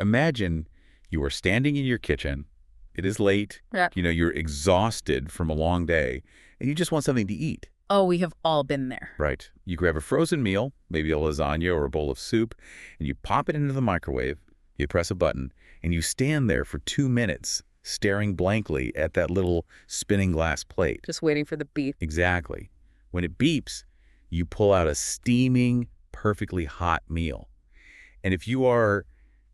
Imagine you are standing in your kitchen. It is late. Yeah. You're exhausted from a long day, and you just want something to eat. Oh, we have all been there. Right. You grab a frozen meal, maybe a lasagna or a bowl of soup, and you pop it into the microwave, you press a button, and you stand there for 2 minutes, staring blankly at that little spinning glass plate. Just waiting for the beep. Exactly. When it beeps, you pull out a steaming, perfectly hot meal. And if you are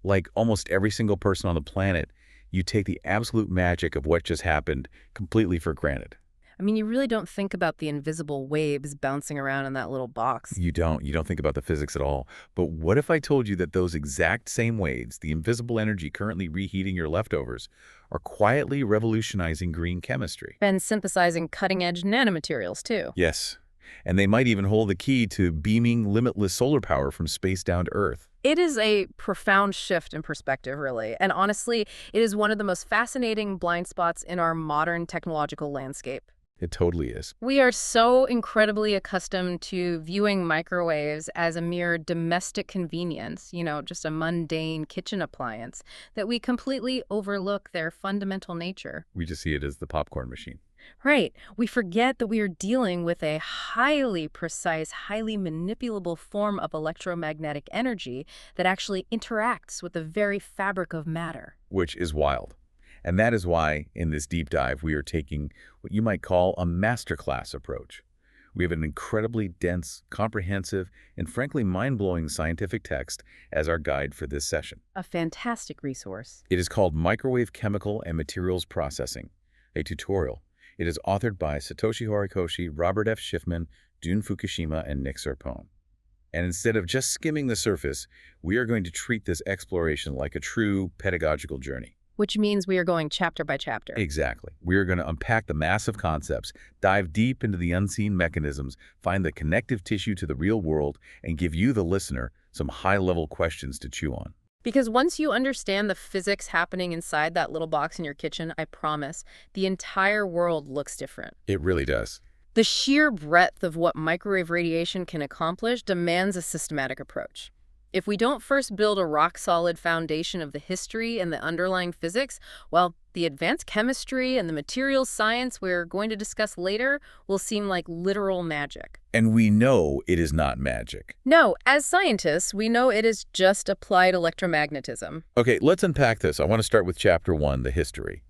like almost every single person on the planet, you take the absolute magic of what just happened completely for granted. I mean, you really don't think about the invisible waves bouncing around in that little box. You don't think about the physics at all. But what if I told you that those exact same waves, the invisible energy currently reheating your leftovers, are quietly revolutionizing green chemistry? And synthesizing cutting-edge nanomaterials, too. Yes. And they might even hold the key to beaming limitless solar power from space down to Earth. It is a profound shift in perspective, really. And honestly, it is one of the most fascinating blind spots in our modern technological landscape. It totally is. We are so incredibly accustomed to viewing microwaves as a mere domestic convenience, just a mundane kitchen appliance, that we completely overlook their fundamental nature. We just see it as the popcorn machine. Right. We forget that we are dealing with a highly precise, highly manipulable form of electromagnetic energy that actually interacts with the very fabric of matter. Which is wild. And that is why, in this deep dive, we are taking what you might call a masterclass approach. We have an incredibly dense, comprehensive, and frankly mind-blowing scientific text as our guide for this session. A fantastic resource. It is called Microwave Chemical and Materials Processing, a tutorial. It is authored by Satoshi Horikoshi, Robert F. Schiffman, Jun Fukushima, and Nick Sarpone. And instead of just skimming the surface, we are going to treat this exploration like a true pedagogical journey. Which means we are going chapter by chapter. Exactly. We are going to unpack the massive concepts, dive deep into the unseen mechanisms, find the connective tissue to the real world, and give you, the listener, some high-level questions to chew on. Because once you understand the physics happening inside that little box in your kitchen, I promise, the entire world looks different. It really does. The sheer breadth of what microwave radiation can accomplish demands a systematic approach. If we don't first build a rock-solid foundation of the history and the underlying physics, well, the advanced chemistry and the materials science we're going to discuss later will seem like literal magic. And we know it is not magic. No, as scientists, we know it is just applied electromagnetism. Okay, let's unpack this. I want to start with Chapter 1, the history.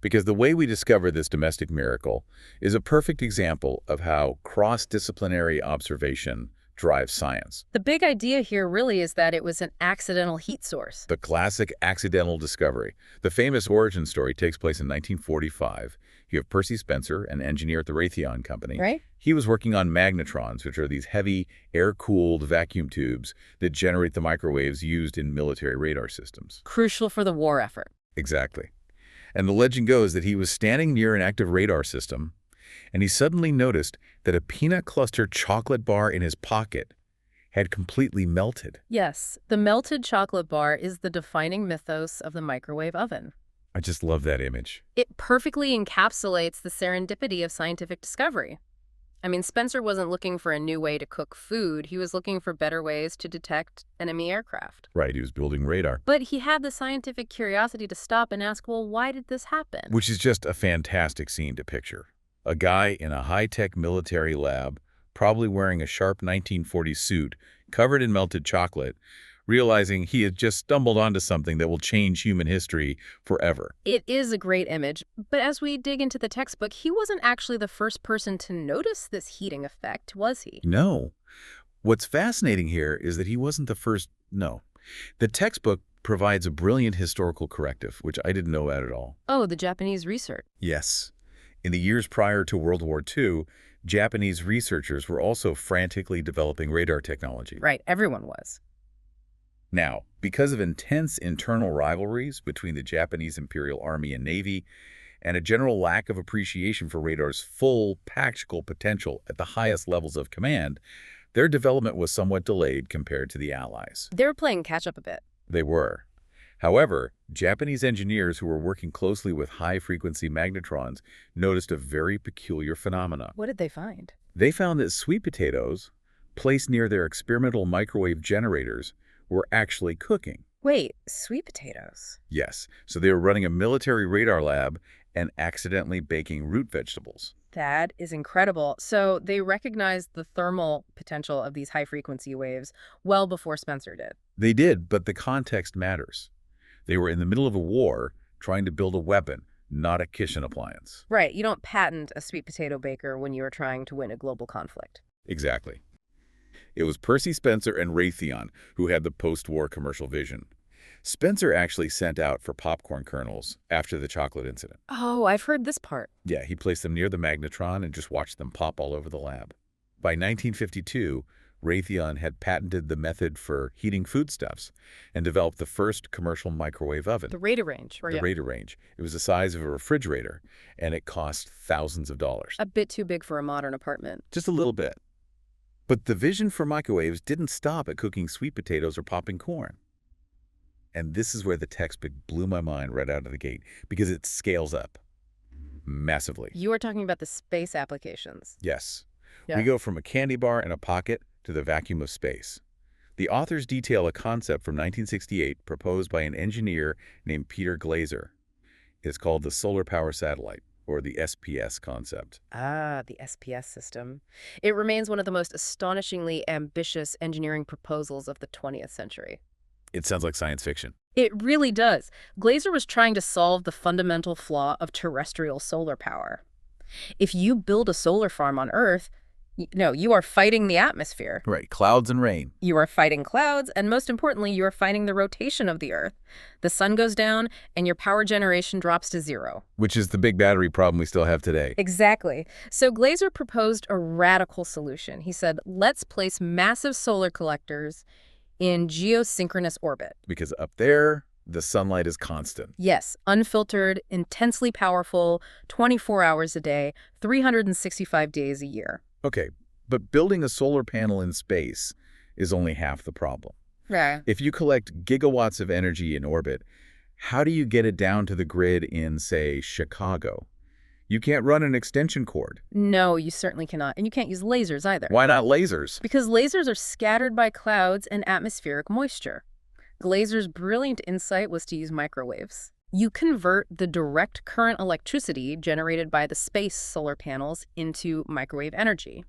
Because the way we discover this domestic miracle is a perfect example of how cross-disciplinary observation drives science. The big idea here really is that it was an accidental heat source. The classic accidental discovery. The famous origin story takes place in 1945. You have Percy Spencer, an engineer at the Raytheon Company. Right. He was working on magnetrons, which are these heavy, air-cooled vacuum tubes that generate the microwaves used in military radar systems. Crucial for the war effort. Exactly. And the legend goes that he was standing near an active radar system, and he suddenly noticed that a peanut cluster chocolate bar in his pocket had completely melted. Yes, the melted chocolate bar is the defining mythos of the microwave oven. I just love that image. It perfectly encapsulates the serendipity of scientific discovery. I mean, Spencer wasn't looking for a new way to cook food. He was looking for better ways to detect enemy aircraft. Right, he was building radar. But he had the scientific curiosity to stop and ask, well, why did this happen? Which is just a fantastic scene to picture. A guy in a high-tech military lab, probably wearing a sharp 1940s suit, covered in melted chocolate, realizing he had just stumbled onto something that will change human history forever. It is a great image, but as we dig into the textbook, he wasn't actually the first person to notice this heating effect, was he? No. What's fascinating here is that he wasn't the first. No. The textbook provides a brilliant historical corrective, which I didn't know about at all. Oh, the Japanese research. Yes. In the years prior to World War II, Japanese researchers were also frantically developing radar technology. Right, everyone was. Now, because of intense internal rivalries between the Japanese Imperial Army and Navy, and a general lack of appreciation for radar's full practical potential at the highest levels of command, their development was somewhat delayed compared to the Allies. They were playing catch-up a bit. They were. However, Japanese engineers who were working closely with high-frequency magnetrons noticed a very peculiar phenomenon. What did they find? They found that sweet potatoes, placed near their experimental microwave generators, were actually cooking. Wait, sweet potatoes? Yes, so they were running a military radar lab and accidentally baking root vegetables. That is incredible. So they recognized the thermal potential of these high-frequency waves well before Spencer did. They did, but the context matters. They were in the middle of a war trying to build a weapon, not a kitchen appliance. Right, you don't patent a sweet potato baker when you are trying to win a global conflict. Exactly. It was Percy Spencer and Raytheon who had the post-war commercial vision. Spencer actually sent out for popcorn kernels after the chocolate incident. Oh, I've heard this part. Yeah, he placed them near the magnetron and just watched them pop all over the lab. By 1952, Raytheon had patented the method for heating foodstuffs and developed the first commercial microwave oven. The Raider range. The Raider range. It was the size of a refrigerator, and it cost thousands of dollars. A bit too big for a modern apartment. Just a little bit. But the vision for microwaves didn't stop at cooking sweet potatoes or popping corn. And this is where the textbook blew my mind right out of the gate, because it scales up massively. You are talking about the space applications. Yes. Yeah. We go from a candy bar in a pocket to the vacuum of space. The authors detail a concept from 1968 proposed by an engineer named Peter Glaser. It's called the solar power satellite, or the SPS concept. Ah, the SPS system. It remains one of the most astonishingly ambitious engineering proposals of the 20th century. It sounds like science fiction. It really does. Glaser was trying to solve the fundamental flaw of terrestrial solar power. If you build a solar farm on Earth, you are fighting the atmosphere. Right, clouds and rain. You are fighting clouds, and most importantly, you are fighting the rotation of the Earth. The sun goes down, and your power generation drops to zero. Which is the big battery problem we still have today. Exactly. So Glaser proposed a radical solution. He said, let's place massive solar collectors in geosynchronous orbit. Because up there, the sunlight is constant. Yes, unfiltered, intensely powerful, 24 hours a day, 365 days a year. Okay, but building a solar panel in space is only half the problem. Right. If you collect gigawatts of energy in orbit, how do you get it down to the grid in, say, Chicago? You can't run an extension cord. No, you certainly cannot. And you can't use lasers either. Why not lasers? Because lasers are scattered by clouds and atmospheric moisture. Glaser's brilliant insight was to use microwaves. You convert the direct current electricity generated by the space solar panels into microwave energy.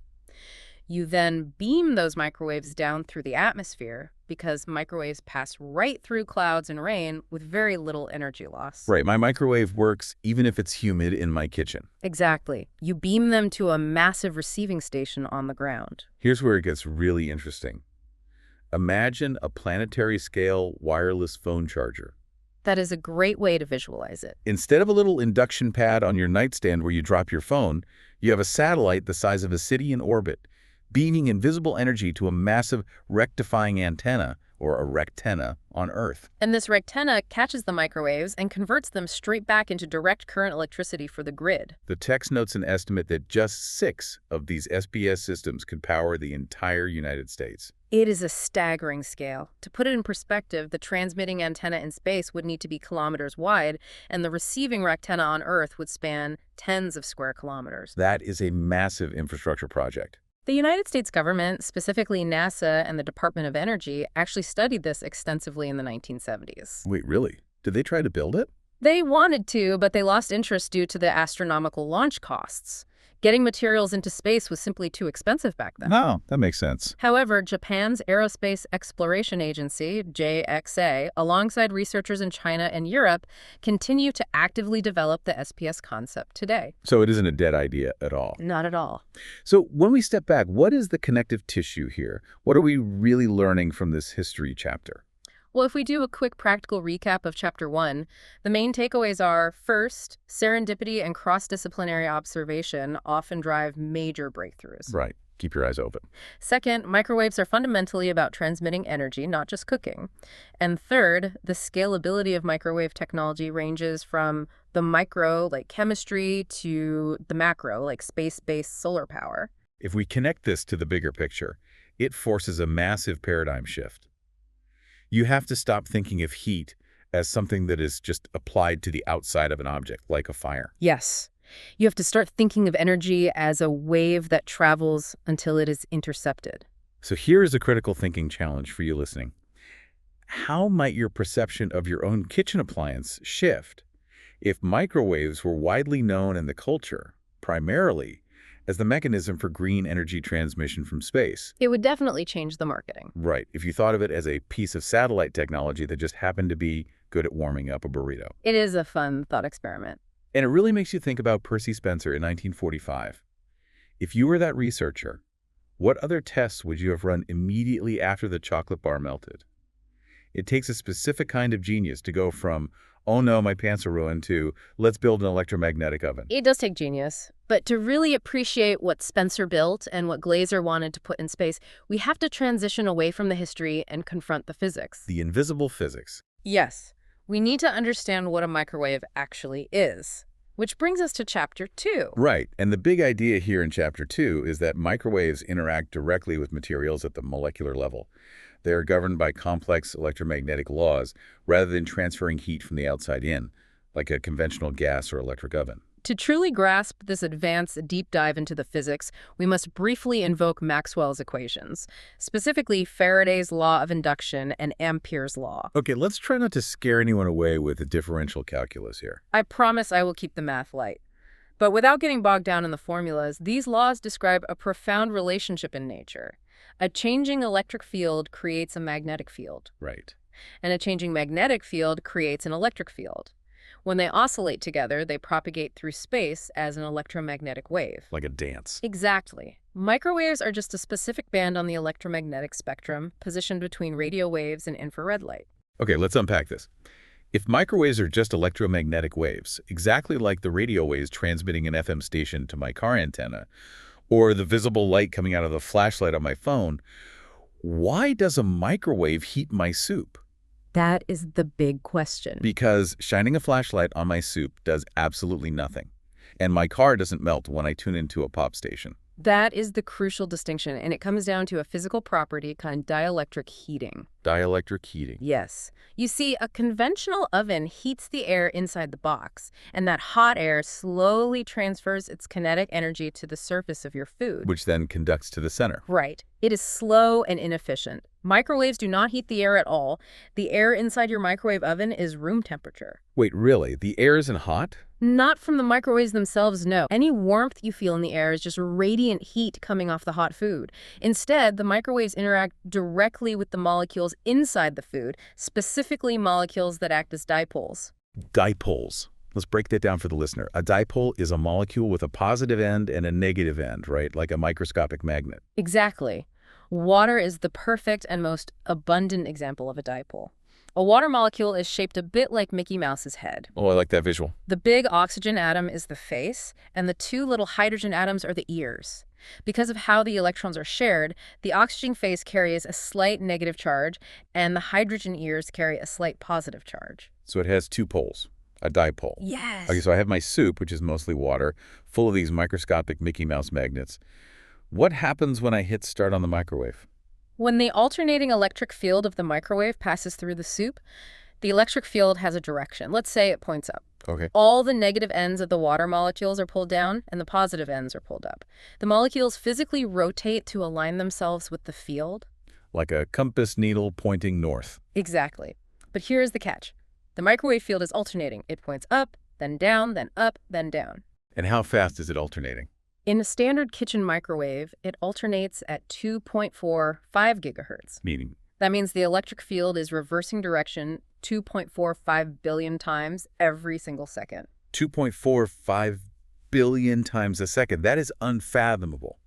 You then beam those microwaves down through the atmosphere because microwaves pass right through clouds and rain with very little energy loss. Right, my microwave works even if it's humid in my kitchen. Exactly. You beam them to a massive receiving station on the ground. Here's where it gets really interesting. Imagine a planetary-scale wireless phone charger. That is a great way to visualize it. Instead of a little induction pad on your nightstand where you drop your phone, you have a satellite the size of a city in orbit, beaming invisible energy to a massive rectifying antenna, or a rectenna, on Earth. And this rectenna catches the microwaves and converts them straight back into direct current electricity for the grid. The text notes an estimate that just 6 of these SPS systems could power the entire United States. It is a staggering scale. To put it in perspective, the transmitting antenna in space would need to be kilometers wide, and the receiving rectenna on Earth would span tens of square kilometers. That is a massive infrastructure project. The United States government, specifically NASA and the Department of Energy, actually studied this extensively in the 1970s. Wait, really? Did they try to build it? They wanted to, but they lost interest due to the astronomical launch costs. Getting materials into space was simply too expensive back then. No, that makes sense. However, Japan's Aerospace Exploration Agency, JXA, alongside researchers in China and Europe, continue to actively develop the SPS concept today. So it isn't a dead idea at all. Not at all. So when we step back, what is the connective tissue here? What are we really learning from this history chapter? Well, if we do a quick practical recap of Chapter 1, the main takeaways are, first, serendipity and cross-disciplinary observation often drive major breakthroughs. Right. Keep your eyes open. Second, microwaves are fundamentally about transmitting energy, not just cooking. And third, the scalability of microwave technology ranges from the micro, like chemistry, to the macro, like space-based solar power. If we connect this to the bigger picture, it forces a massive paradigm shift. You have to stop thinking of heat as something that is just applied to the outside of an object, like a fire. Yes. You have to start thinking of energy as a wave that travels until it is intercepted. So here is a critical thinking challenge for you listening. How might your perception of your own kitchen appliance shift if microwaves were widely known in the culture, primarily as the mechanism for green energy transmission from space? It would definitely change the marketing. Right, if you thought of it as a piece of satellite technology that just happened to be good at warming up a burrito. It is a fun thought experiment. And it really makes you think about Percy Spencer in 1945. If you were that researcher, what other tests would you have run immediately after the chocolate bar melted? It takes a specific kind of genius to go from, oh no, my pants are ruined, to let's build an electromagnetic oven. It does take genius. But to really appreciate what Spencer built and what Glaser wanted to put in space, we have to transition away from the history and confront the physics. The invisible physics. Yes, we need to understand what a microwave actually is. Which brings us to Chapter 2. Right, and the big idea here in Chapter 2 is that microwaves interact directly with materials at the molecular level. They are governed by complex electromagnetic laws rather than transferring heat from the outside in, like a conventional gas or electric oven. To truly grasp this advanced deep dive into the physics, we must briefly invoke Maxwell's equations, specifically Faraday's law of induction and Ampere's law. Okay, let's try not to scare anyone away with the differential calculus here. I promise I will keep the math light. But without getting bogged down in the formulas, these laws describe a profound relationship in nature. A changing electric field creates a magnetic field, Right. and a changing magnetic field creates an electric field. When they oscillate together, they propagate through space as an electromagnetic wave. Like a dance. Exactly. Microwaves are just a specific band on the electromagnetic spectrum, positioned between radio waves and infrared light. Okay, let's unpack this. If microwaves are just electromagnetic waves, exactly like the radio waves transmitting an FM station to my car antenna, or the visible light coming out of the flashlight on my phone, why does a microwave heat my soup? That is the big question. Because shining a flashlight on my soup does absolutely nothing. And my car doesn't melt when I tune into a pop station. That is the crucial distinction, and it comes down to a physical property called dielectric heating. Dielectric heating. Yes. You see, a conventional oven heats the air inside the box, and that hot air slowly transfers its kinetic energy to the surface of your food. Which then conducts to the center. Right. It is slow and inefficient. Microwaves do not heat the air at all. The air inside your microwave oven is room temperature. Wait, really? The air isn't hot? Not from the microwaves themselves, no. Any warmth you feel in the air is just radiant heat coming off the hot food. Instead, the microwaves interact directly with the molecules inside the food, specifically molecules that act as dipoles. Dipoles. Let's break that down for the listener. A dipole is a molecule with a positive end and a negative end, right? Like a microscopic magnet. Exactly. Water is the perfect and most abundant example of a dipole. A water molecule is shaped a bit like Mickey Mouse's head. Oh, I like that visual. The big oxygen atom is the face, and the two little hydrogen atoms are the ears. Because of how the electrons are shared, the oxygen face carries a slight negative charge, and the hydrogen ears carry a slight positive charge. So it has two poles, a dipole. Yes. Okay, so I have my soup, which is mostly water, full of these microscopic Mickey Mouse magnets. What happens when I hit start on the microwave? When the alternating electric field of the microwave passes through the soup, the electric field has a direction. Let's say it points up. Okay. All the negative ends of the water molecules are pulled down, and the positive ends are pulled up. The molecules physically rotate to align themselves with the field. Like a compass needle pointing north. Exactly. But here's the catch. The microwave field is alternating. It points up, then down, then up, then down. And how fast is it alternating? In a standard kitchen microwave, it alternates at 2.45 gigahertz. Meaning? That means the electric field is reversing direction 2.45 billion times every single second. 2.45 billion times a second. That is unfathomable.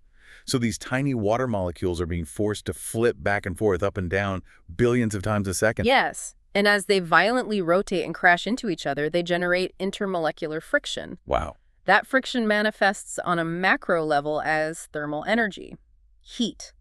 So these tiny water molecules are being forced to flip back and forth, up and down, billions of times a second. Yes. And as they violently rotate and crash into each other, they generate intermolecular friction. Wow. That friction manifests on a macro level as thermal energy, heat.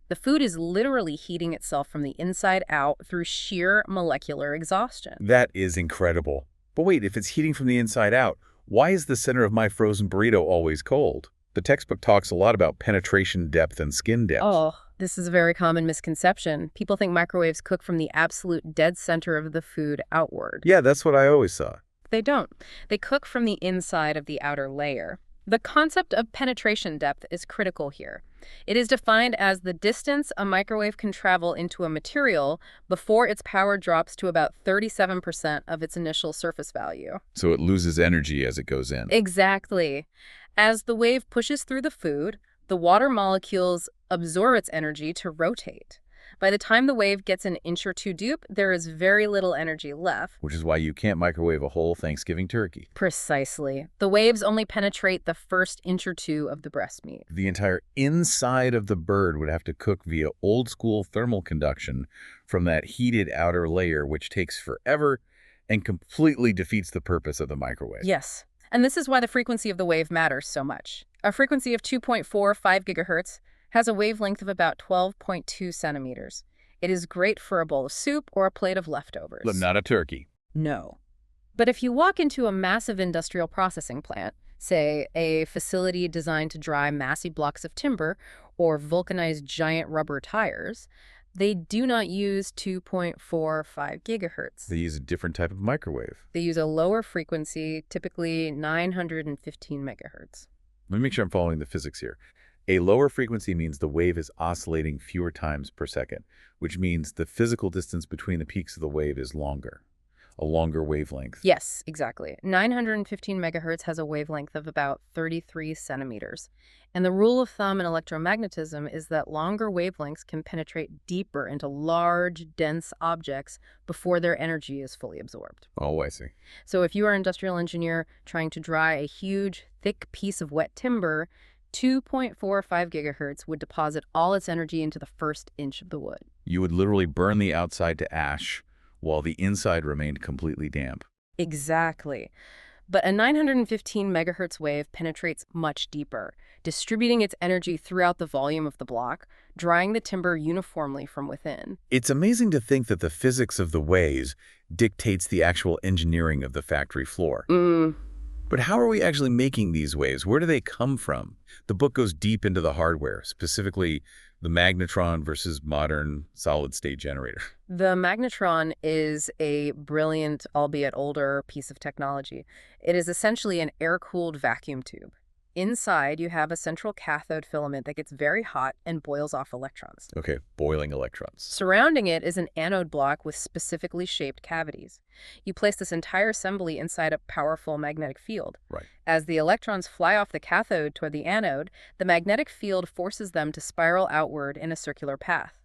The food is literally heating itself from the inside out through sheer molecular exhaustion. That is incredible. But wait, if it's heating from the inside out, why is the center of my frozen burrito always cold? The textbook talks a lot about penetration depth and skin depth. Oh, this is a very common misconception. People think microwaves cook from the absolute dead center of the food outward. Yeah, that's what I always saw. They don't. They cook from the inside of the outer layer. The concept of penetration depth is critical here. It is defined as the distance a microwave can travel into a material before its power drops to about 37% of its initial surface value. So it loses energy as it goes in. Exactly. As the wave pushes through the food, the water molecules absorb its energy to rotate. By the time the wave gets an inch or two deep, there is very little energy left. Which is why you can't microwave a whole Thanksgiving turkey. Precisely. The waves only penetrate the first inch or two of the breast meat. The entire inside of the bird would have to cook via old-school thermal conduction from that heated outer layer, which takes forever and completely defeats the purpose of the microwave. Yes. And this is why the frequency of the wave matters so much. A frequency of 2.45 gigahertz has a wavelength of about 12.2 centimeters. It is great for a bowl of soup or a plate of leftovers. But not a turkey. No. But if you walk into a massive industrial processing plant, say a facility designed to dry massive blocks of timber or vulcanize giant rubber tires, they do not use 2.45 gigahertz. They use a different type of microwave. They use a lower frequency, typically 915 megahertz. Let me make sure I'm following the physics here. A lower frequency means the wave is oscillating fewer times per second, which means the physical distance between the peaks of the wave is longer, a longer wavelength. Yes, exactly. 915 megahertz has a wavelength of about 33 centimeters. And the rule of thumb in electromagnetism is that longer wavelengths can penetrate deeper into large, dense objects before their energy is fully absorbed. Oh, I see. So if you are an industrial engineer trying to dry a huge, thick piece of wet timber, 2.45 gigahertz would deposit all its energy into the first inch of the wood. You would literally burn the outside to ash while the inside remained completely damp. Exactly. But a 915 megahertz wave penetrates much deeper, distributing its energy throughout the volume of the block, drying the timber uniformly from within. It's amazing to think that the physics of the waves dictates the actual engineering of the factory floor. But how are we actually making these waves? Where do they come from? The book goes deep into the hardware, specifically the magnetron versus modern solid-state generator. The magnetron is a brilliant, albeit older, piece of technology. It is essentially an air-cooled vacuum tube. Inside, you have a central cathode filament that gets very hot and boils off electrons. Okay, boiling electrons. Surrounding it is an anode block with specifically shaped cavities. You place this entire assembly inside a powerful magnetic field. Right. As the electrons fly off the cathode toward the anode, the magnetic field forces them to spiral outward in a circular path.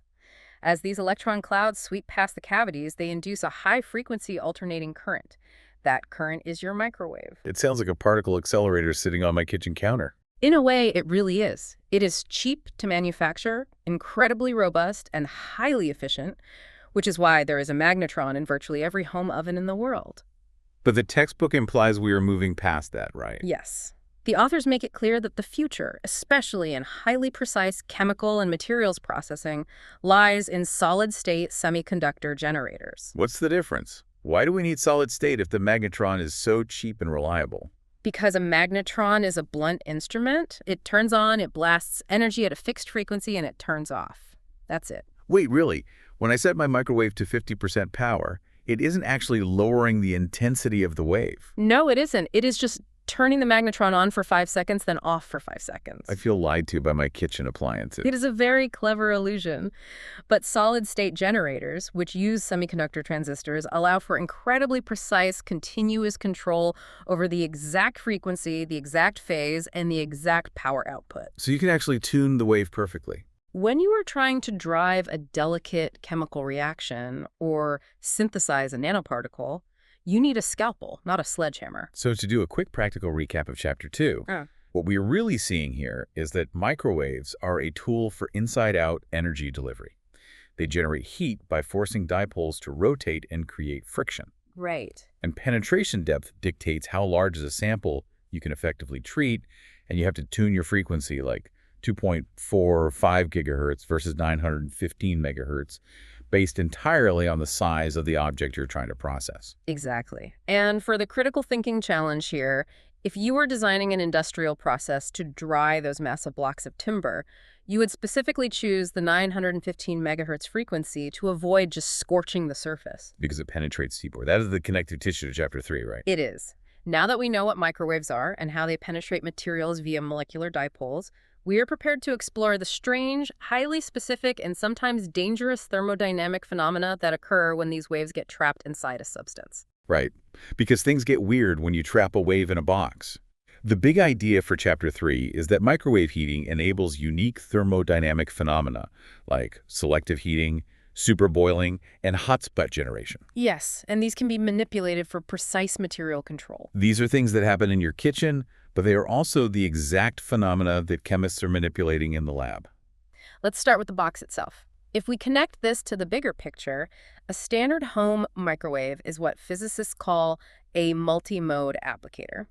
As these electron clouds sweep past the cavities, they induce a high-frequency alternating current. That current is your microwave. It sounds like a particle accelerator sitting on my kitchen counter. In a way, it really is. It is cheap to manufacture, incredibly robust, and highly efficient, which is why there is a magnetron in virtually every home oven in the world. But the textbook implies we are moving past that, right? Yes. The authors make it clear that the future, especially in highly precise chemical and materials processing, lies in solid-state semiconductor generators. What's the difference? Why do we need solid state if the magnetron is so cheap and reliable? Because a magnetron is a blunt instrument. It turns on, it blasts energy at a fixed frequency, and it turns off. That's it. Wait, really? When I set my microwave to 50% power, it isn't actually lowering the intensity of the wave. No, it isn't. It is just turning the magnetron on for 5 seconds, then off for 5 seconds. I feel lied to by my kitchen appliances. It is a very clever illusion. But solid-state generators, which use semiconductor transistors, allow for incredibly precise, continuous control over the exact frequency, the exact phase, and the exact power output. So you can actually tune the wave perfectly. When you are trying to drive a delicate chemical reaction or synthesize a nanoparticle, you need a scalpel, not a sledgehammer. So to do a quick practical recap of Chapter 2, what we are really seeing here is that microwaves are a tool for inside-out energy delivery. They generate heat by forcing dipoles to rotate and create friction. Right. And penetration depth dictates how large is a sample you can effectively treat, and you have to tune your frequency like 2.45 gigahertz versus 915 megahertz, based entirely on the size of the object you're trying to process. Exactly. And for the critical thinking challenge here, if you were designing an industrial process to dry those massive blocks of timber, you would specifically choose the 915 megahertz frequency to avoid just scorching the surface. Because it penetrates deeper. That is the connective tissue to Chapter 3, right? It is. Now that we know what microwaves are and how they penetrate materials via molecular dipoles, We are prepared to explore the strange, highly specific, and sometimes dangerous thermodynamic phenomena that occur when these waves get trapped inside a substance. Right. Because things get weird when you trap a wave in a box. The big idea for Chapter 3 is that microwave heating enables unique thermodynamic phenomena like selective heating, superboiling, and hotspot generation. Yes, and these can be manipulated for precise material control. These are things that happen in your kitchen, but they are also the exact phenomena that chemists are manipulating in the lab. Let's start with the box itself. If we connect this to the bigger picture, a standard home microwave is what physicists call a multi-mode applicator.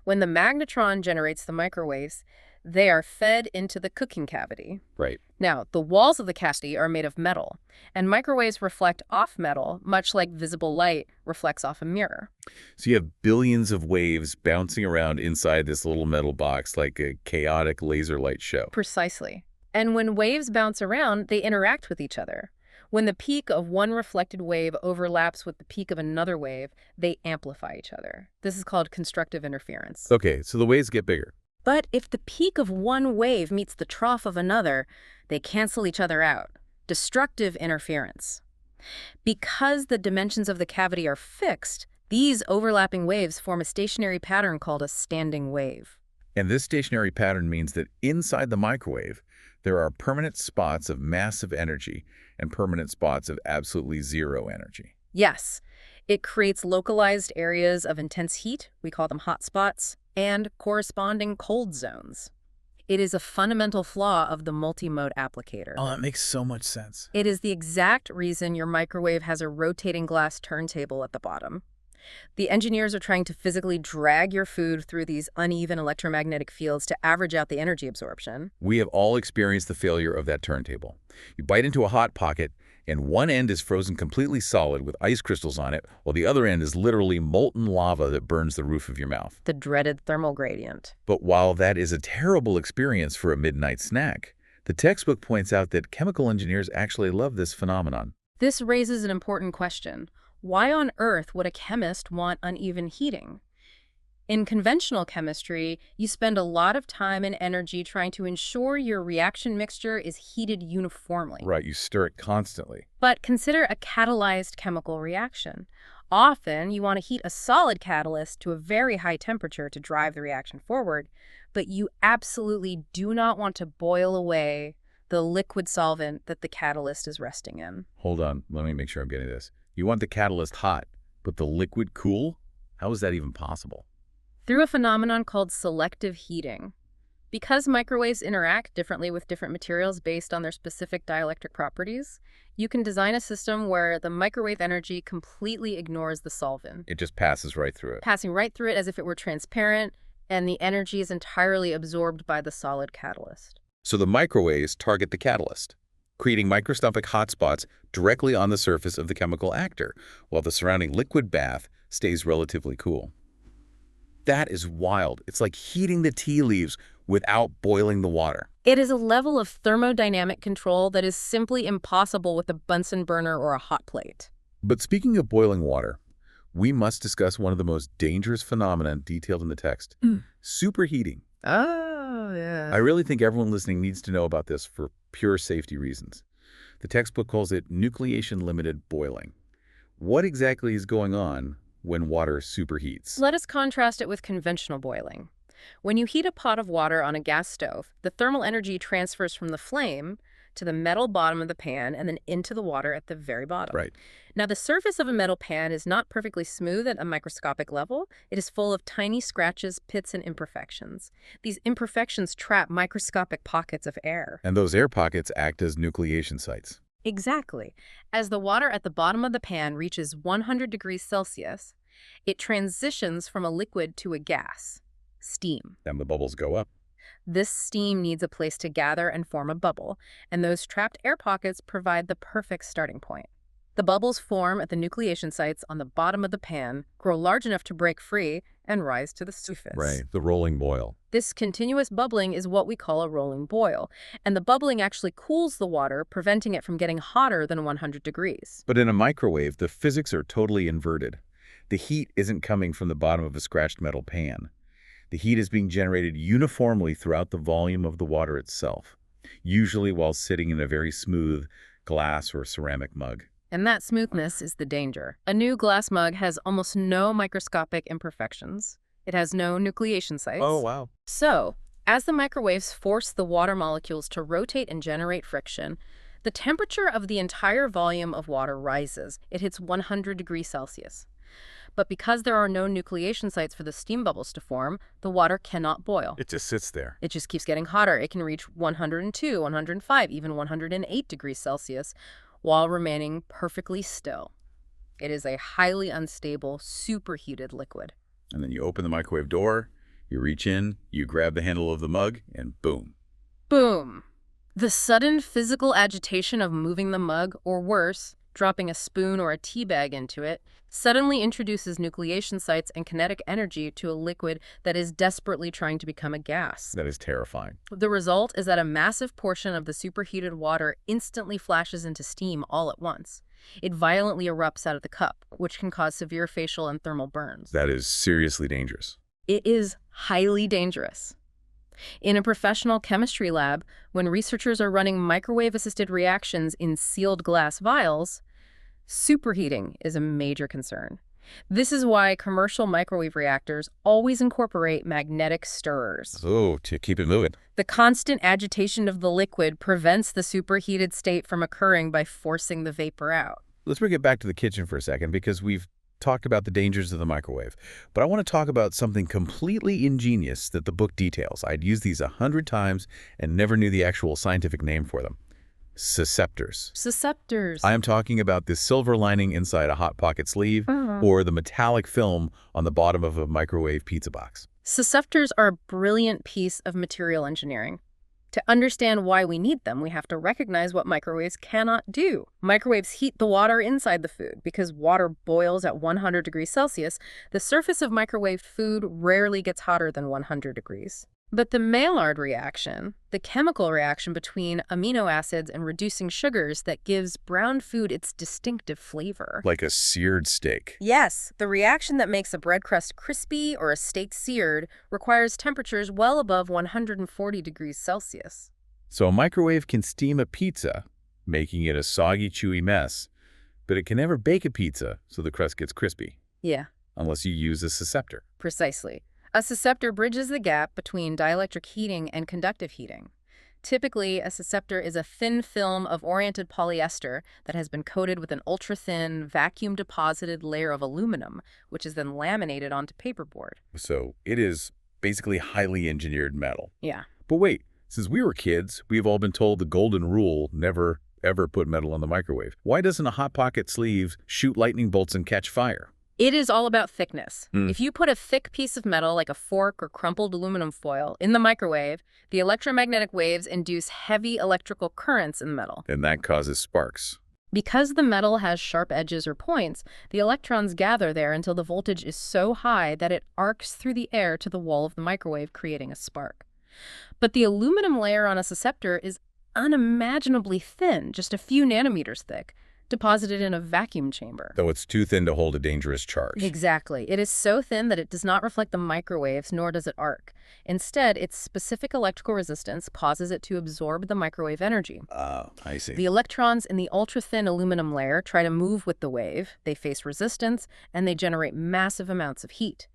When the magnetron generates the microwaves, they are fed into the cooking cavity. Right. Now, the walls of the cavity are made of metal, and microwaves reflect off metal, much like visible light reflects off a mirror. So you have billions of waves bouncing around inside this little metal box like a chaotic laser light show. Precisely. And when waves bounce around, they interact with each other. When the peak of one reflected wave overlaps with the peak of another wave, they amplify each other. This is called constructive interference. Okay, so the waves get bigger. But if the peak of one wave meets the trough of another, they cancel each other out. Destructive interference. Because the dimensions of the cavity are fixed, these overlapping waves form a stationary pattern called a standing wave. And this stationary pattern means that inside the microwave, there are permanent spots of massive energy and permanent spots of absolutely zero energy. Yes, it creates localized areas of intense heat, we call them hotspots, and corresponding cold zones. It is a fundamental flaw of the multi-mode applicator. Oh, that makes so much sense. It is the exact reason your microwave has a rotating glass turntable at the bottom. The engineers are trying to physically drag your food through these uneven electromagnetic fields to average out the energy absorption. We have all experienced the failure of that turntable. You bite into a hot pocket, and one end is frozen completely solid with ice crystals on it, while the other end is literally molten lava that burns the roof of your mouth. The dreaded thermal gradient. But while that is a terrible experience for a midnight snack, the textbook points out that chemical engineers actually love this phenomenon. This raises an important question. Why on earth would a chemist want uneven heating? In conventional chemistry, you spend a lot of time and energy trying to ensure your reaction mixture is heated uniformly. Right, you stir it constantly. But consider a catalyzed chemical reaction. Often, you want to heat a solid catalyst to a very high temperature to drive the reaction forward, but you absolutely do not want to boil away the liquid solvent that the catalyst is resting in. Hold on, let me make sure I'm getting this. You want the catalyst hot, but the liquid cool? How is that even possible? Through a phenomenon called selective heating. Because microwaves interact differently with different materials based on their specific dielectric properties, you can design a system where the microwave energy completely ignores the solvent, It just passes right through it. passing right through it as if it were transparent, and the energy is entirely absorbed by the solid catalyst. So the microwaves target the catalyst, creating microscopic hotspots directly on the surface of the chemical actor, while the surrounding liquid bath stays relatively cool. That is wild. It's like heating the tea leaves without boiling the water. It is a level of thermodynamic control that is simply impossible with a Bunsen burner or a hot plate. But speaking of boiling water, we must discuss one of the most dangerous phenomena detailed in the text, superheating. Oh, yeah. I really think everyone listening needs to know about this for pure safety reasons. The textbook calls it nucleation-limited boiling. What exactly is going on when water superheats? Let us contrast it with conventional boiling. When you heat a pot of water on a gas stove, the thermal energy transfers from the flame to the metal bottom of the pan and then into the water at the very bottom. Right. Now, the surface of a metal pan is not perfectly smooth at a microscopic level. It is full of tiny scratches, pits, and imperfections. These imperfections trap microscopic pockets of air. And those air pockets act as nucleation sites. Exactly. As the water at the bottom of the pan reaches 100 degrees Celsius, it transitions from a liquid to a gas, steam. Then the bubbles go up. This steam needs a place to gather and form a bubble, and those trapped air pockets provide the perfect starting point. The bubbles form at the nucleation sites on the bottom of the pan, grow large enough to break free, and rise to the surface. Right, the rolling boil. This continuous bubbling is what we call a rolling boil, and the bubbling actually cools the water, preventing it from getting hotter than 100 degrees. But in a microwave, the physics are totally inverted. The heat isn't coming from the bottom of a scratched metal pan. The heat is being generated uniformly throughout the volume of the water itself, usually while sitting in a very smooth glass or ceramic mug. And that smoothness is the danger. A new glass mug has almost no microscopic imperfections. It has no nucleation sites. Oh, wow. So, as the microwaves force the water molecules to rotate and generate friction, the temperature of the entire volume of water rises. It hits 100 degrees Celsius. But because there are no nucleation sites for the steam bubbles to form, the water cannot boil. It just sits there. It just keeps getting hotter. It can reach 102, 105, even 108 degrees Celsius while remaining perfectly still. It is a highly unstable, superheated liquid. And then you open the microwave door, you reach in, you grab the handle of the mug, and boom. Boom! The sudden physical agitation of moving the mug, or worse, dropping a spoon or a tea bag into it, suddenly introduces nucleation sites and kinetic energy to a liquid that is desperately trying to become a gas. That is terrifying. The result is that a massive portion of the superheated water instantly flashes into steam all at once. It violently erupts out of the cup, which can cause severe facial and thermal burns. That is seriously dangerous. It is highly dangerous. In a professional chemistry lab, when researchers are running microwave-assisted reactions in sealed glass vials, superheating is a major concern. This is why commercial microwave reactors always incorporate magnetic stirrers. Oh, to keep it moving. The constant agitation of the liquid prevents the superheated state from occurring by forcing the vapor out. Let's bring it back to the kitchen for a second, because we've talked about the dangers of the microwave. But I want to talk about something completely ingenious that the book details. I'd used these 100 times and never knew the actual scientific name for them. Susceptors. Susceptors. I am talking about the silver lining inside a Hot Pocket sleeve or the metallic film on the bottom of a microwave pizza box. Susceptors are a brilliant piece of material engineering. To understand why we need them, we have to recognize what microwaves cannot do. Microwaves heat the water inside the food. Because water boils at 100 degrees Celsius, the surface of microwaved food rarely gets hotter than 100 degrees. But the Maillard reaction, the chemical reaction between amino acids and reducing sugars that gives browned food its distinctive flavor. Like a seared steak. Yes, the reaction that makes a bread crust crispy or a steak seared requires temperatures well above 140 degrees Celsius. So a microwave can steam a pizza, making it a soggy, chewy mess, but it can never bake a pizza so the crust gets crispy. Yeah. Unless you use a susceptor. Precisely. A susceptor bridges the gap between dielectric heating and conductive heating. Typically, a susceptor is a thin film of oriented polyester that has been coated with an ultra-thin, vacuum-deposited layer of aluminum, which is then laminated onto paperboard. So it is basically highly engineered metal. Yeah. But wait, since we were kids, we've all been told the golden rule, never, ever put metal in the microwave. Why doesn't a Hot Pocket sleeve shoot lightning bolts and catch fire? It is all about thickness. If you put a thick piece of metal, like a fork or crumpled aluminum foil, in the microwave, the electromagnetic waves induce heavy electrical currents in the metal. And that causes sparks. Because the metal has sharp edges or points, the electrons gather there until the voltage is so high that it arcs through the air to the wall of the microwave, creating a spark. But the aluminum layer on a susceptor is unimaginably thin, just a few nanometers thick, deposited in a vacuum chamber. Though it's too thin to hold a dangerous charge. Exactly. It is so thin that it does not reflect the microwaves, nor does it arc. Instead, its specific electrical resistance causes it to absorb the microwave energy. I see. The electrons in the ultra-thin aluminum layer try to move with the wave, they face resistance, and they generate massive amounts of heat.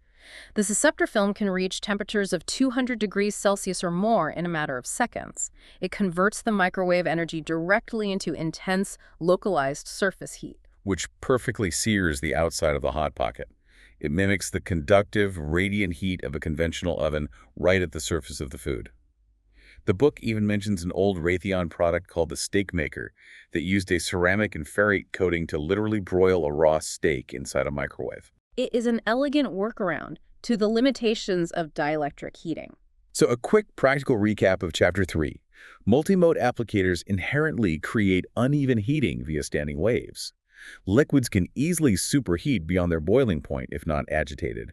The susceptor film can reach temperatures of 200 degrees Celsius or more in a matter of seconds. It converts the microwave energy directly into intense, localized surface heat. Which perfectly sears the outside of the Hot Pocket. It mimics the conductive, radiant heat of a conventional oven right at the surface of the food. The book even mentions an old Raytheon product called the Steak Maker that used a ceramic and ferrite coating to literally broil a raw steak inside a microwave. It is an elegant workaround to the limitations of dielectric heating. So a quick practical recap of Chapter 3. Multi-mode applicators inherently create uneven heating via standing waves. Liquids can easily superheat beyond their boiling point if not agitated.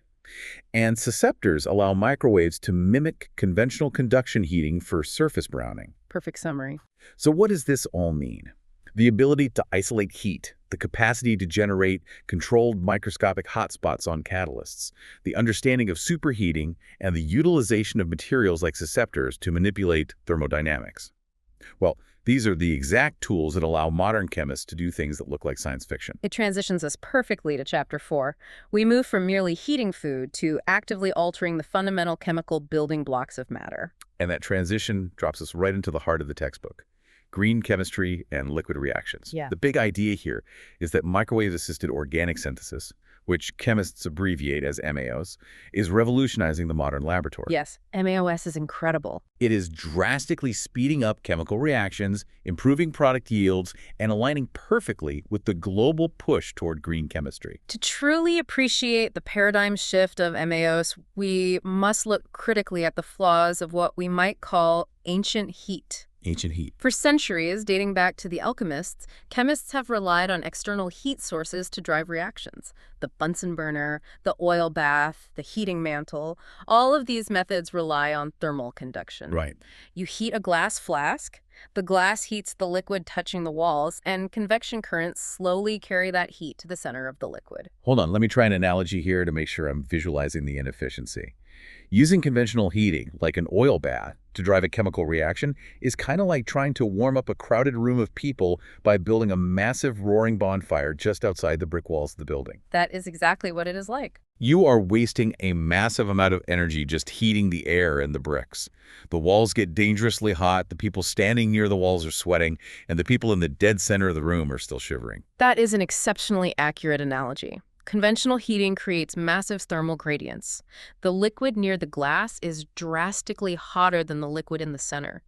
And susceptors allow microwaves to mimic conventional conduction heating for surface browning. Perfect summary. So what does this all mean? The ability to isolate heat, the capacity to generate controlled microscopic hotspots on catalysts, the understanding of superheating, and the utilization of materials like susceptors to manipulate thermodynamics. Well, these are the exact tools that allow modern chemists to do things that look like science fiction. It transitions us perfectly to Chapter 4. We move from merely heating food to actively altering the fundamental chemical building blocks of matter. And that transition drops us right into the heart of the textbook. Green chemistry and liquid reactions. Yeah. The big idea here is that microwave-assisted organic synthesis, which chemists abbreviate as MAOs, is revolutionizing the modern laboratory. Yes, MAOS is incredible. It is drastically speeding up chemical reactions, improving product yields, and aligning perfectly with the global push toward green chemistry. To truly appreciate the paradigm shift of MAOs, we must look critically at the flaws of what we might call ancient heat. Ancient heat. For centuries, dating back to the alchemists, chemists have relied on external heat sources to drive reactions. The Bunsen burner, the oil bath, the heating mantle, all of these methods rely on thermal conduction. Right. You heat a glass flask, the glass heats the liquid touching the walls, and convection currents slowly carry that heat to the center of the liquid. Hold on, let me try an analogy here to make sure I'm visualizing the inefficiency. Using conventional heating, like an oil bath, to drive a chemical reaction is kind of like trying to warm up a crowded room of people by building a massive roaring bonfire just outside the brick walls of the building. That is exactly what it is like. You are wasting a massive amount of energy just heating the air and the bricks. The walls get dangerously hot, the people standing near the walls are sweating, and the people in the dead center of the room are still shivering. That is an exceptionally accurate analogy. Conventional heating creates massive thermal gradients. The liquid near the glass is drastically hotter than the liquid in the center.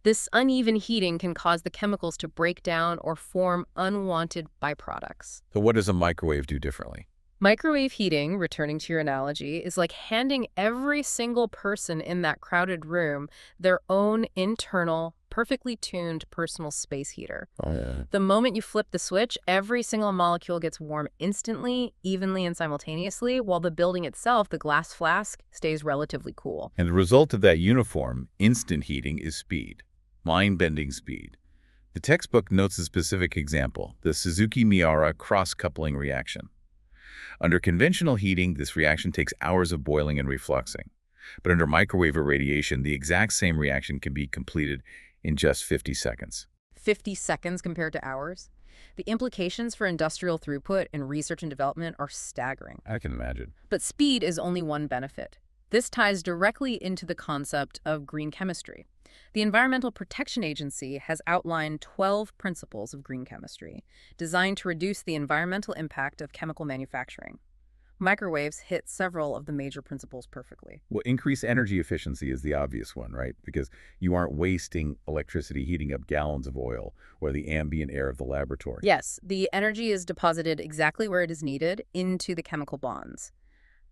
This uneven heating can cause the chemicals to break down or form unwanted byproducts. So what does a microwave do differently? Microwave heating, returning to your analogy, is like handing every single person in that crowded room their own internal, perfectly tuned personal space heater. Oh, yeah. The moment you flip the switch, every single molecule gets warm instantly, evenly, and simultaneously, while the building itself, the glass flask, stays relatively cool. And the result of that uniform, instant heating is speed. Mind-bending speed. The textbook notes a specific example, the Suzuki-Miura cross-coupling reaction. Under conventional heating, this reaction takes hours of boiling and refluxing. But under microwave irradiation, the exact same reaction can be completed in just 50 seconds. 50 seconds compared to hours? The implications for industrial throughput and research and development are staggering. I can imagine. But speed is only one benefit. This ties directly into the concept of green chemistry. The Environmental Protection Agency has outlined 12 principles of green chemistry, designed to reduce the environmental impact of chemical manufacturing. Microwaves hit several of the major principles perfectly. Well, increased energy efficiency is the obvious one, right? Because you aren't wasting electricity heating up gallons of oil or the ambient air of the laboratory. Yes, the energy is deposited exactly where it is needed, into the chemical bonds.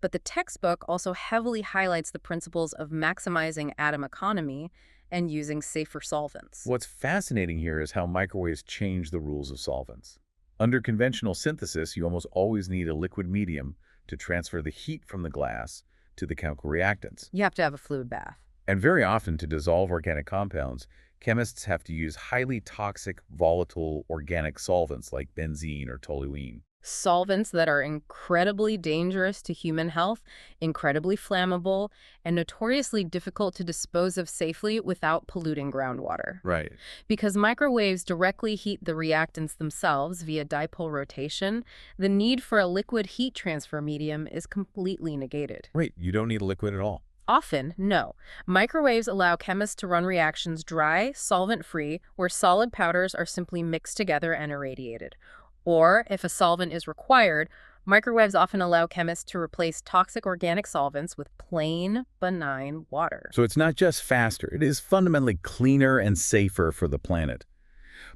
But the textbook also heavily highlights the principles of maximizing atom economy and using safer solvents. What's fascinating here is how microwaves change the rules of solvents. Under conventional synthesis, you almost always need a liquid medium to transfer the heat from the glass to the chemical reactants. You have to have a fluid bath. And very often, to dissolve organic compounds, chemists have to use highly toxic, volatile organic solvents like benzene or toluene. Solvents that are incredibly dangerous to human health, incredibly flammable, and notoriously difficult to dispose of safely without polluting groundwater. Right. Because microwaves directly heat the reactants themselves via dipole rotation, the need for a liquid heat transfer medium is completely negated. Right, you don't need a liquid at all. Often, no. Microwaves allow chemists to run reactions dry, solvent-free, where solid powders are simply mixed together and irradiated. Or, if a solvent is required, microwaves often allow chemists to replace toxic organic solvents with plain, benign water. So it's not just faster, it is fundamentally cleaner and safer for the planet.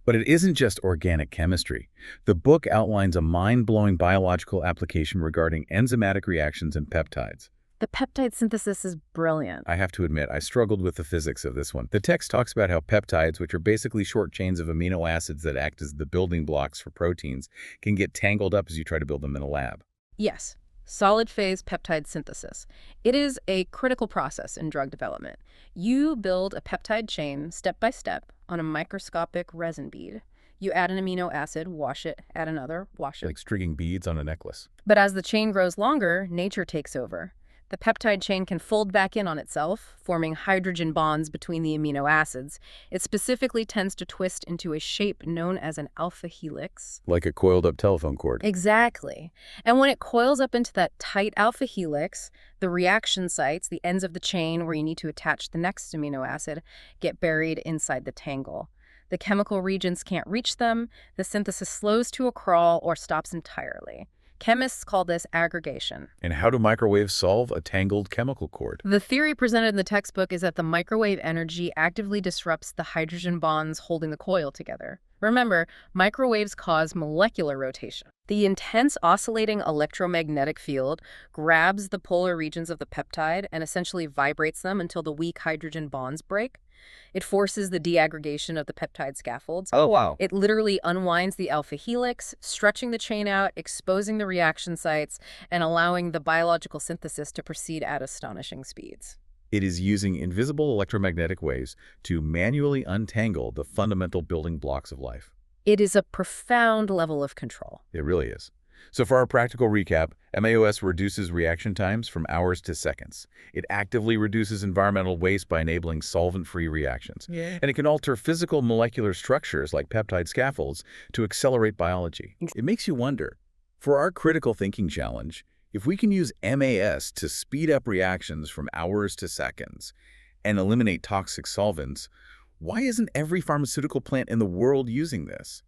But it isn't just organic chemistry. The book outlines a mind-blowing biological application regarding enzymatic reactions and peptides. The peptide synthesis is brilliant. I have to admit, I struggled with the physics of this one. The text talks about how peptides, which are basically short chains of amino acids that act as the building blocks for proteins, can get tangled up as you try to build them in a lab. Yes, solid-phase peptide synthesis. It is a critical process in drug development. You build a peptide chain step by step on a microscopic resin bead. You add an amino acid, wash it, add another, wash it. Like stringing beads on a necklace. But as the chain grows longer, nature takes over. The peptide chain can fold back in on itself, forming hydrogen bonds between the amino acids. It specifically tends to twist into a shape known as an alpha helix. Like a coiled up telephone cord. Exactly. And when it coils up into that tight alpha helix, the reaction sites, the ends of the chain where you need to attach the next amino acid, get buried inside the tangle. The chemical regions can't reach them, the synthesis slows to a crawl or stops entirely. Chemists call this aggregation. And how do microwaves solve a tangled chemical cord? The theory presented in the textbook is that the microwave energy actively disrupts the hydrogen bonds holding the coil together. Remember, microwaves cause molecular rotation. The intense oscillating electromagnetic field grabs the polar regions of the peptide and essentially vibrates them until the weak hydrogen bonds break. It forces the deaggregation of the peptide scaffolds. Oh, wow. It literally unwinds the alpha helix, stretching the chain out, exposing the reaction sites, and allowing the biological synthesis to proceed at astonishing speeds. It is using invisible electromagnetic waves to manually untangle the fundamental building blocks of life. It is a profound level of control. It really is. So for our practical recap, MAOS reduces reaction times from hours to seconds. It actively reduces environmental waste by enabling solvent-free reactions. And it can alter physical molecular structures like peptide scaffolds to accelerate biology. It makes you wonder, for our critical thinking challenge, if we can use MAS to speed up reactions from hours to seconds and eliminate toxic solvents, why isn't every pharmaceutical plant in the world using this?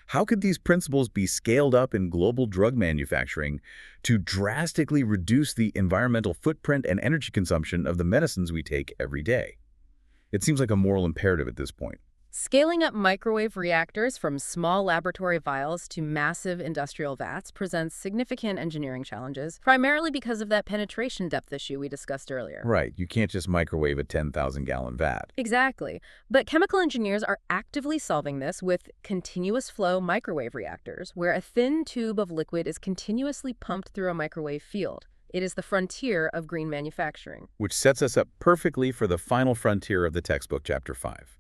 How could these principles be scaled up in global drug manufacturing to drastically reduce the environmental footprint and energy consumption of the medicines we take every day? It seems like a moral imperative at this point. Scaling up microwave reactors from small laboratory vials to massive industrial vats presents significant engineering challenges, primarily because of that penetration depth issue we discussed earlier. Right, you can't just microwave a 10,000-gallon vat. Exactly. But chemical engineers are actively solving this with continuous flow microwave reactors, where a thin tube of liquid is continuously pumped through a microwave field. It is the frontier of green manufacturing. Which sets us up perfectly for the final frontier of the textbook, Chapter 5.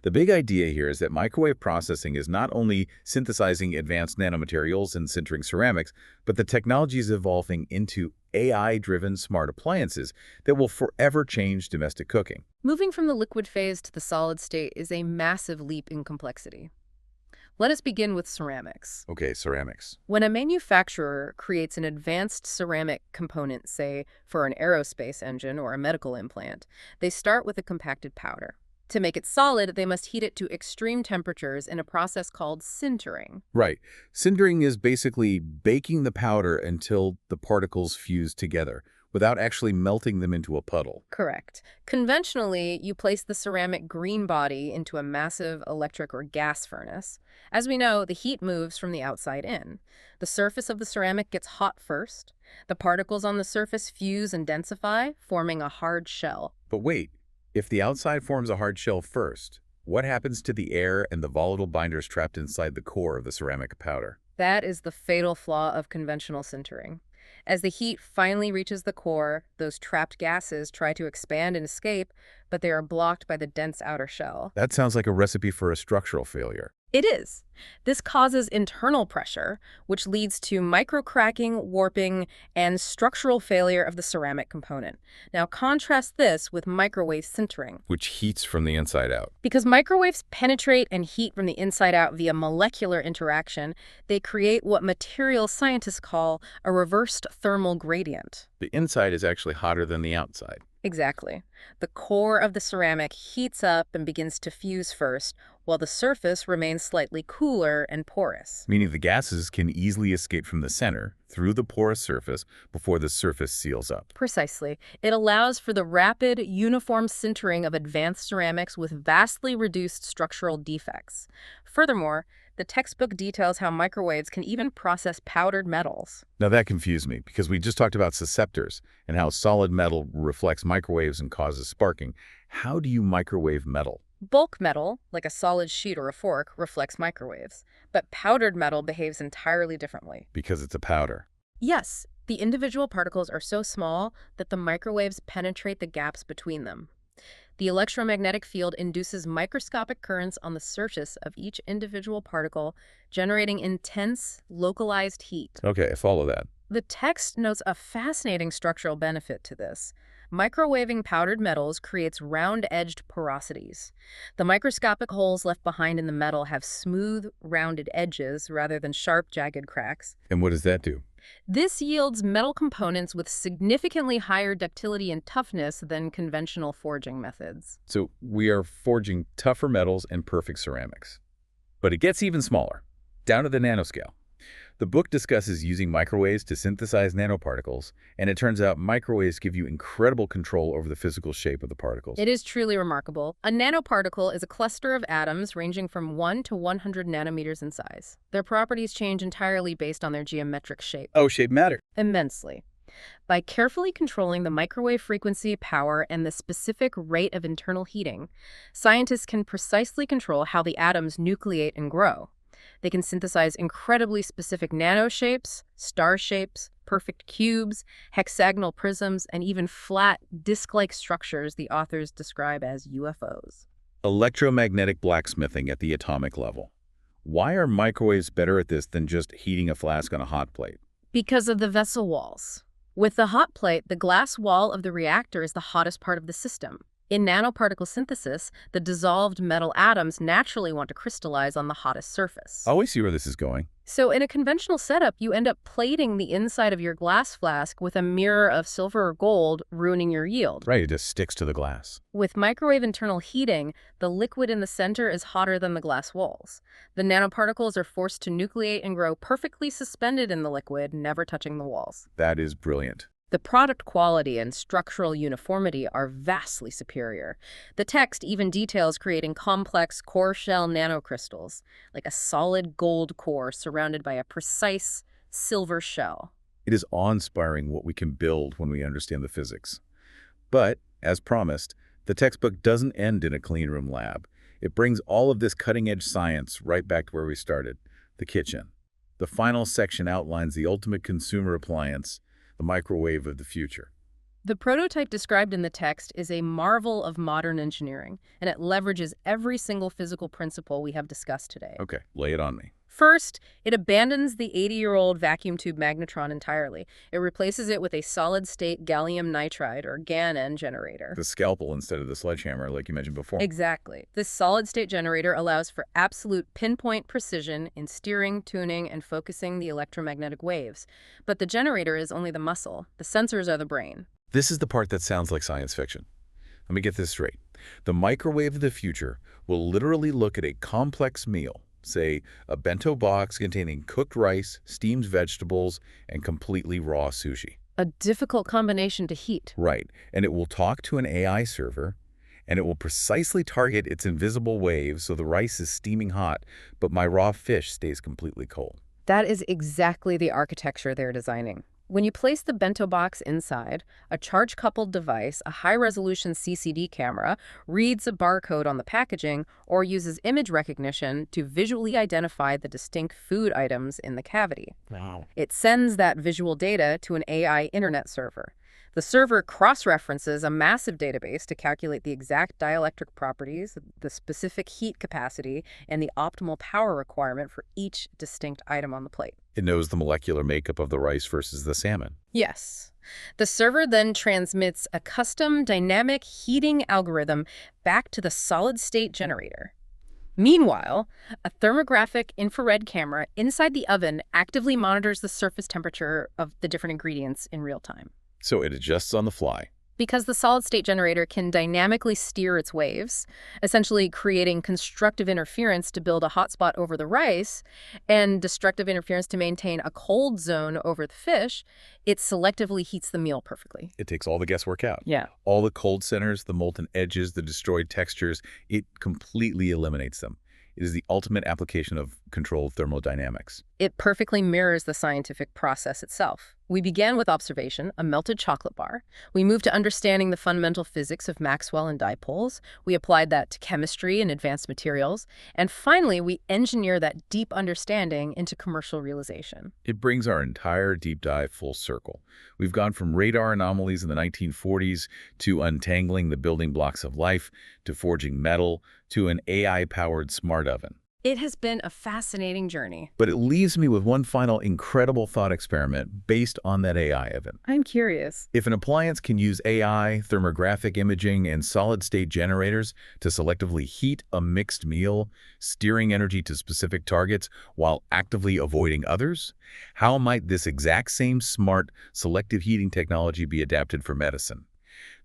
The big idea here is that microwave processing is not only synthesizing advanced nanomaterials and sintering ceramics, but the technology is evolving into AI-driven smart appliances that will forever change domestic cooking. Moving from the liquid phase to the solid state is a massive leap in complexity. Let us begin with ceramics. Okay, ceramics. When a manufacturer creates an advanced ceramic component, say, for an aerospace engine or a medical implant, they start with a compacted powder. To make it solid, they must heat it to extreme temperatures in a process called sintering. Right. Sintering is basically baking the powder until the particles fuse together, without actually melting them into a puddle. Correct. Conventionally, you place the ceramic green body into a massive electric or gas furnace. As we know, the heat moves from the outside in. The surface of the ceramic gets hot first. The particles on the surface fuse and densify, forming a hard shell. But wait. If the outside forms a hard shell first, what happens to the air and the volatile binders trapped inside the core of the ceramic powder? That is the fatal flaw of conventional sintering. As the heat finally reaches the core, those trapped gases try to expand and escape, but they are blocked by the dense outer shell. That sounds like a recipe for a structural failure. It is. This causes internal pressure, which leads to microcracking, warping, and structural failure of the ceramic component. Now contrast this with microwave sintering. Which heats from the inside out. Because microwaves penetrate and heat from the inside out via molecular interaction, they create what materials scientists call a reversed thermal gradient. The inside is actually hotter than the outside. Exactly. The core of the ceramic heats up and begins to fuse first, while the surface remains slightly cooler and porous. Meaning the gases can easily escape from the center through the porous surface before the surface seals up. Precisely. It allows for the rapid, uniform sintering of advanced ceramics with vastly reduced structural defects. Furthermore, the textbook details how microwaves can even process powdered metals. Now that confused me because we just talked about susceptors and how solid metal reflects microwaves and causes sparking. How do you microwave metal? Bulk metal, like a solid sheet or a fork, reflects microwaves, but powdered metal behaves entirely differently. Because it's a powder. Yes, the individual particles are so small that the microwaves penetrate the gaps between them. The electromagnetic field induces microscopic currents on the surface of each individual particle, generating intense, localized heat. Okay, I follow that. The text notes a fascinating structural benefit to this. Microwaving powdered metals creates round-edged porosities. The microscopic holes left behind in the metal have smooth, rounded edges rather than sharp, jagged cracks. And what does that do? This yields metal components with significantly higher ductility and toughness than conventional forging methods. So we are forging tougher metals and perfect ceramics. But it gets even smaller, down to the nanoscale. The book discusses using microwaves to synthesize nanoparticles, and it turns out microwaves give you incredible control over the physical shape of the particles. It is truly remarkable. A nanoparticle is a cluster of atoms ranging from 1 to 100 nanometers in size. Their properties change entirely based on their geometric shape. Oh, shape matter. Immensely. By carefully controlling the microwave frequency, power, and the specific rate of internal heating, scientists can precisely control how the atoms nucleate and grow. They can synthesize incredibly specific nanoshapes, star shapes, perfect cubes, hexagonal prisms, and even flat, disc-like structures the authors describe as UFOs. Electromagnetic blacksmithing at the atomic level. Why are microwaves better at this than just heating a flask on a hot plate? Because of the vessel walls. With the hot plate, the glass wall of the reactor is the hottest part of the system. In nanoparticle synthesis, the dissolved metal atoms naturally want to crystallize on the hottest surface. Oh, I see where this is going. So in a conventional setup, you end up plating the inside of your glass flask with a mirror of silver or gold, ruining your yield. Right, it just sticks to the glass. With microwave internal heating, the liquid in the center is hotter than the glass walls. The nanoparticles are forced to nucleate and grow perfectly suspended in the liquid, never touching the walls. That is brilliant. The product quality and structural uniformity are vastly superior. The text even details creating complex core shell nanocrystals, like a solid gold core surrounded by a precise silver shell. It is awe-inspiring what we can build when we understand the physics. But, as promised, the textbook doesn't end in a clean room lab. It brings all of this cutting-edge science right back to where we started, the kitchen. The final section outlines the ultimate consumer appliance, the microwave of the future. The prototype described in the text is a marvel of modern engineering, and it leverages every single physical principle we have discussed today. Okay, lay it on me. First, it abandons the 80-year-old vacuum tube magnetron entirely. It replaces it with a solid-state gallium nitride, or GaN generator. The scalpel instead of the sledgehammer, like you mentioned before. Exactly. This solid-state generator allows for absolute pinpoint precision in steering, tuning, and focusing the electromagnetic waves. But the generator is only the muscle. The sensors are the brain. This is the part that sounds like science fiction. Let me get this straight. The microwave of the future will literally look at a complex meal, say a bento box containing cooked rice, steamed vegetables, and completely raw sushi. A difficult combination to heat. Right, and it will talk to an AI server, and it will precisely target its invisible waves so the rice is steaming hot, but my raw fish stays completely cold. That is exactly the architecture they're designing. When you place the bento box inside, a charge-coupled device, a high-resolution CCD camera, reads a barcode on the packaging or uses image recognition to visually identify the distinct food items in the cavity. Wow. It sends that visual data to an AI internet server. The server cross-references a massive database to calculate the exact dielectric properties, the specific heat capacity, and the optimal power requirement for each distinct item on the plate. It knows the molecular makeup of the rice versus the salmon. Yes. The server then transmits a custom dynamic heating algorithm back to the solid-state generator. Meanwhile, a thermographic infrared camera inside the oven actively monitors the surface temperature of the different ingredients in real time. So it adjusts on the fly. Because the solid-state generator can dynamically steer its waves, essentially creating constructive interference to build a hotspot over the rice and destructive interference to maintain a cold zone over the fish, it selectively heats the meal perfectly. It takes all the guesswork out. Yeah. All the cold centers, the molten edges, the destroyed textures, it completely eliminates them. It is the ultimate application of controlled thermodynamics. It perfectly mirrors the scientific process itself. We began with observation, a melted chocolate bar. We moved to understanding the fundamental physics of Maxwell and dipoles. We applied that to chemistry and advanced materials. And finally, we engineer that deep understanding into commercial realization. It brings our entire deep dive full circle. We've gone from radar anomalies in the 1940s to untangling the building blocks of life, to forging metal, to an AI-powered smart oven. It has been a fascinating journey. But it leaves me with one final incredible thought experiment based on that AI event. I'm curious. If an appliance can use AI, thermographic imaging, and solid-state generators to selectively heat a mixed meal, steering energy to specific targets while actively avoiding others, how might this exact same smart, selective heating technology be adapted for medicine?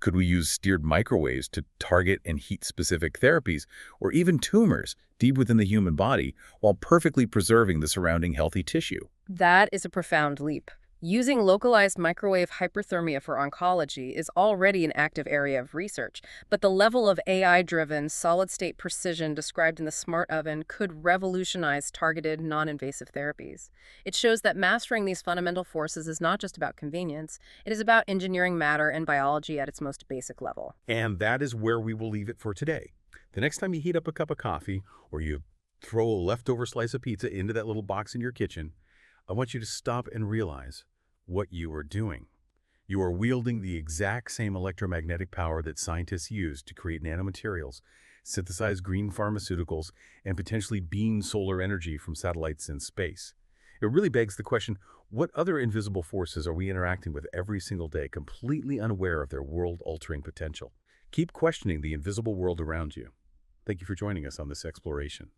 Could we use steered microwaves to target and heat specific therapies, or even tumors deep within the human body, while perfectly preserving the surrounding healthy tissue? That is a profound leap. Using localized microwave hyperthermia for oncology is already an active area of research, but the level of AI-driven, solid-state precision described in the smart oven could revolutionize targeted, non-invasive therapies. It shows that mastering these fundamental forces is not just about convenience, it is about engineering matter and biology at its most basic level. And that is where we will leave it for today. The next time you heat up a cup of coffee or you throw a leftover slice of pizza into that little box in your kitchen, I want you to stop and realize what you are doing. You are wielding the exact same electromagnetic power that scientists use to create nanomaterials, synthesize green pharmaceuticals, and potentially beam solar energy from satellites in space. It really begs the question, what other invisible forces are we interacting with every single day, completely unaware of their world-altering potential? Keep questioning the invisible world around you. Thank you for joining us on this exploration.